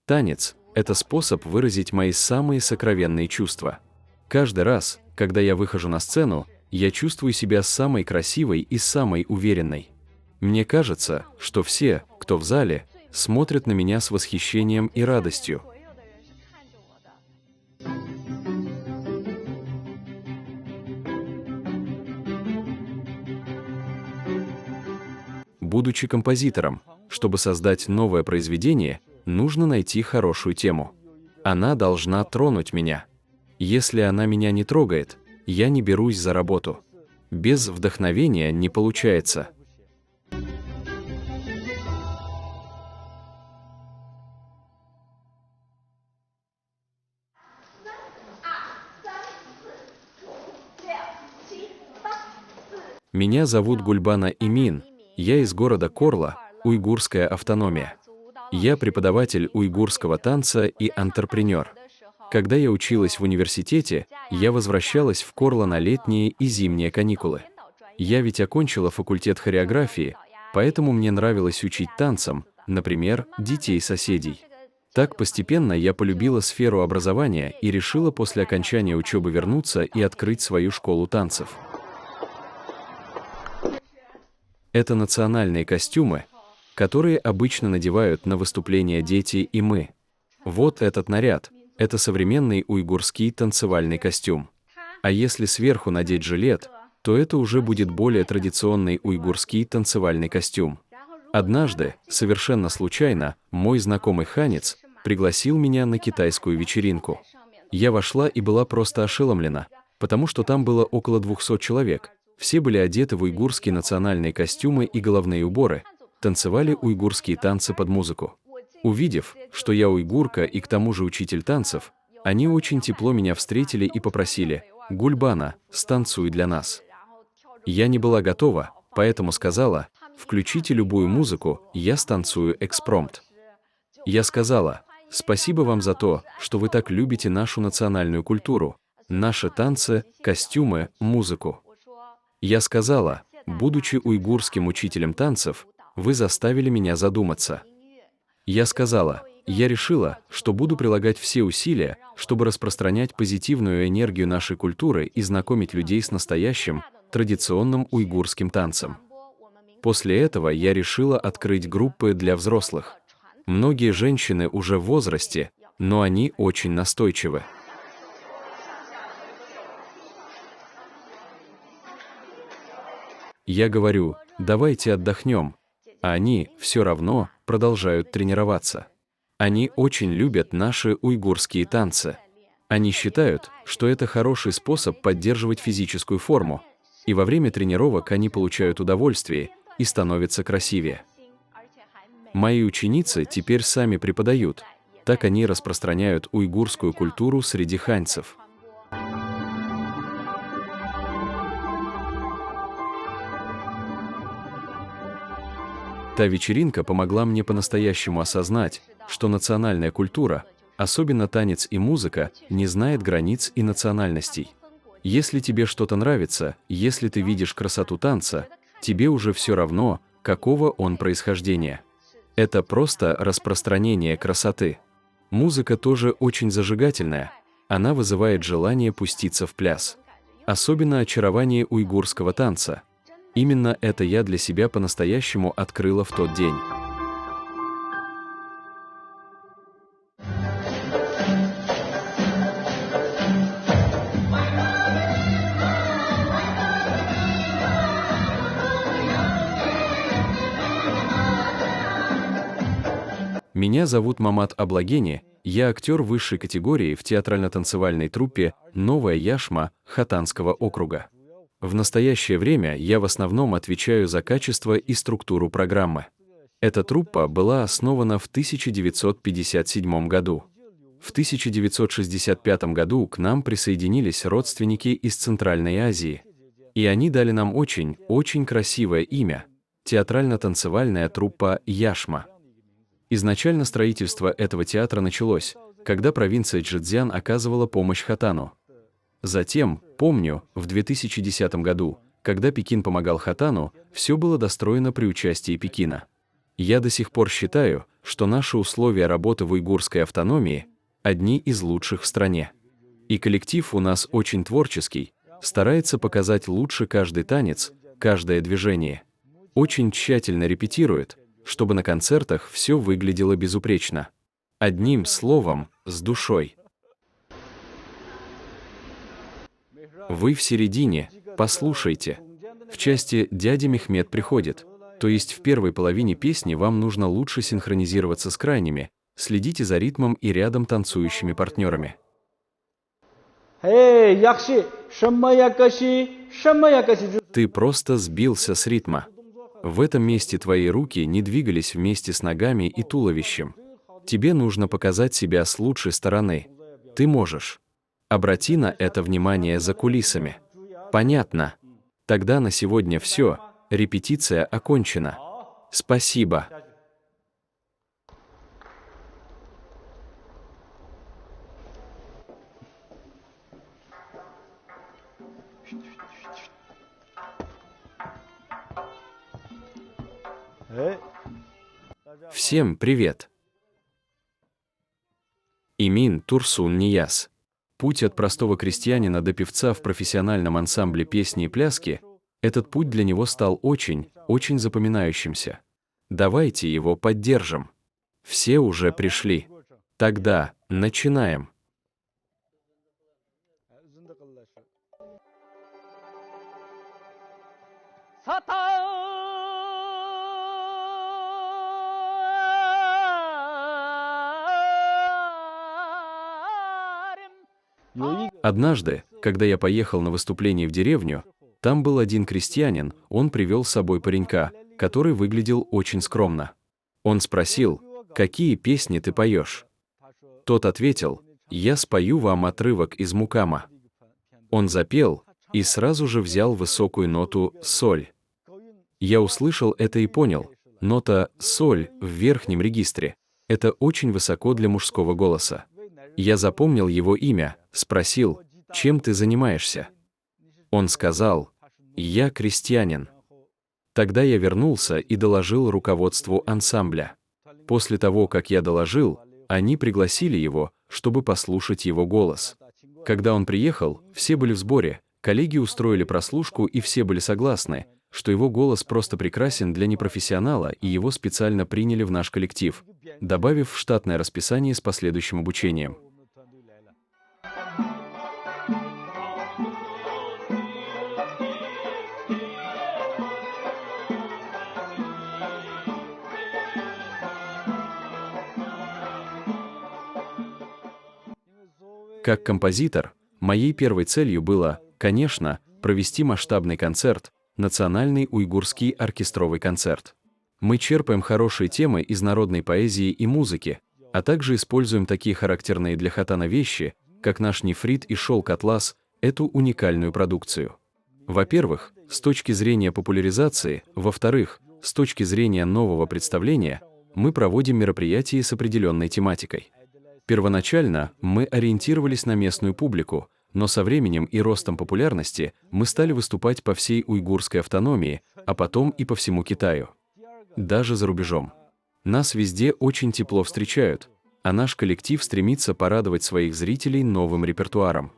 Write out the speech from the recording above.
Танец – это способ выразить мои самые сокровенные чувства. Каждый раз, когда я выхожу на сцену, я чувствую себя самой красивой и самой уверенной. Мне кажется, что все, кто в зале, смотрят на меня с восхищением и радостью. Будучи композитором, чтобы создать новое произведение, нужно найти хорошую тему. Она должна тронуть меня. Если она меня не трогает, я не берусь за работу. Без вдохновения не получается. Меня зовут Гульбана Имин, я из города Корла, Уйгурская автономия. Я преподаватель уйгурского танца и антрепренер. Когда я училась в университете, я возвращалась в Корло на летние и зимние каникулы. Я ведь окончила факультет хореографии, поэтому мне нравилось учить танцам, например, детей соседей. Так постепенно я полюбила сферу образования и решила после окончания учебы вернуться и открыть свою школу танцев. Это национальные костюмы, которые обычно надевают на выступления дети и мы. Вот этот наряд – это современный уйгурский танцевальный костюм. А если сверху надеть жилет, то это уже будет более традиционный уйгурский танцевальный костюм. Однажды, совершенно случайно, мой знакомый ханец пригласил меня на китайскую вечеринку. Я вошла и была просто ошеломлена, потому что там было около 200 человек. Все были одеты в уйгурские национальные костюмы и головные уборы, танцевали уйгурские танцы под музыку. Увидев, что я уйгурка и к тому же учитель танцев, они очень тепло меня встретили и попросили: «Гульбана, станцуй для нас». Я не была готова, поэтому сказала: «Включите любую музыку, я станцую экспромт». Я сказала: «Спасибо вам за то, что вы так любите нашу национальную культуру, наши танцы, костюмы, музыку». Я сказала: «Будучи уйгурским учителем танцев, вы заставили меня задуматься». Я сказала: «Я решила, что буду прилагать все усилия, чтобы распространять позитивную энергию нашей культуры и знакомить людей с настоящим, традиционным уйгурским танцем». После этого я решила открыть группы для взрослых. Многие женщины уже в возрасте, но они очень настойчивы. Я говорю: «Давайте отдохнем», а они все равно продолжают тренироваться. Они очень любят наши уйгурские танцы. Они считают, что это хороший способ поддерживать физическую форму, и во время тренировок они получают удовольствие и становятся красивее. Мои ученицы теперь сами преподают, так они распространяют уйгурскую культуру среди ханьцев. Та вечеринка помогла мне по-настоящему осознать, что национальная культура, особенно танец и музыка, не знает границ и национальностей. Если тебе что-то нравится, если ты видишь красоту танца, тебе уже все равно, какого он происхождения. Это просто распространение красоты. Музыка тоже очень зажигательная, она вызывает желание пуститься в пляс. Особенно очарование уйгурского танца. Именно это я для себя по-настоящему открыла в тот день. Меня зовут Мамат Аблагени, я актер высшей категории в театрально-танцевальной труппе «Новая Яшма» Хотанского округа. В настоящее время я в основном отвечаю за качество и структуру программы. Эта труппа была основана в 1957 году. В 1965 году к нам присоединились родственники из Центральной Азии. И они дали нам очень красивое имя – театрально-танцевальная труппа «Яшма». Изначально строительство этого театра началось, когда провинция Чжэцзян оказывала помощь Хотану. Затем, помню, в 2010 году, когда Пекин помогал Хотану, все было достроено при участии Пекина. Я до сих пор считаю, что наши условия работы в уйгурской автономии одни из лучших в стране. И коллектив у нас очень творческий, старается показать лучше каждый танец, каждое движение. Очень тщательно репетирует, чтобы на концертах все выглядело безупречно. Одним словом, с душой. Вы в середине, послушайте. В части «Дядя Мехмед приходит», то есть в первой половине песни вам нужно лучше синхронизироваться с крайними, следите за ритмом и рядом танцующими партнерами. Ты просто сбился с ритма. В этом месте твои руки не двигались вместе с ногами и туловищем. Тебе нужно показать себя с лучшей стороны. Ты можешь. Обрати на это внимание за кулисами. Понятно? Тогда на сегодня все. Репетиция окончена. Спасибо. Всем привет. Имин Турсун Нияз. Путь от простого крестьянина до певца в профессиональном ансамбле песни и пляски, этот путь для него стал очень, очень запоминающимся. Давайте его поддержим. Все уже пришли. Тогда начинаем. Однажды, когда я поехал на выступление в деревню, там был один крестьянин, он привел с собой паренька, который выглядел очень скромно. Он спросил, какие песни ты поешь? Тот ответил, я спою вам отрывок из Мукама. Он запел и сразу же взял высокую ноту соль. Я услышал это и понял, нота соль в верхнем регистре — это очень высоко для мужского голоса. Я запомнил его имя, спросил, чем ты занимаешься? Он сказал, я крестьянин. Тогда я вернулся и доложил руководству ансамбля. После того, как я доложил, они пригласили его, чтобы послушать его голос. Когда он приехал, все были в сборе, коллеги устроили прослушку, и все были согласны, что его голос просто прекрасен для непрофессионала, и его специально приняли в наш коллектив, добавив в штатное расписание с последующим обучением. Как композитор, моей первой целью было, конечно, провести масштабный концерт, национальный уйгурский оркестровый концерт. Мы черпаем хорошие темы из народной поэзии и музыки, а также используем такие характерные для хатана вещи, как наш нефрит и шелк-атлас, эту уникальную продукцию. Во-первых, с точки зрения популяризации, во-вторых, с точки зрения нового представления, мы проводим мероприятия с определенной тематикой. Первоначально мы ориентировались на местную публику, но со временем и ростом популярности мы стали выступать по всей уйгурской автономии, а потом и по всему Китаю. Даже за рубежом. Нас везде очень тепло встречают, а наш коллектив стремится порадовать своих зрителей новым репертуаром.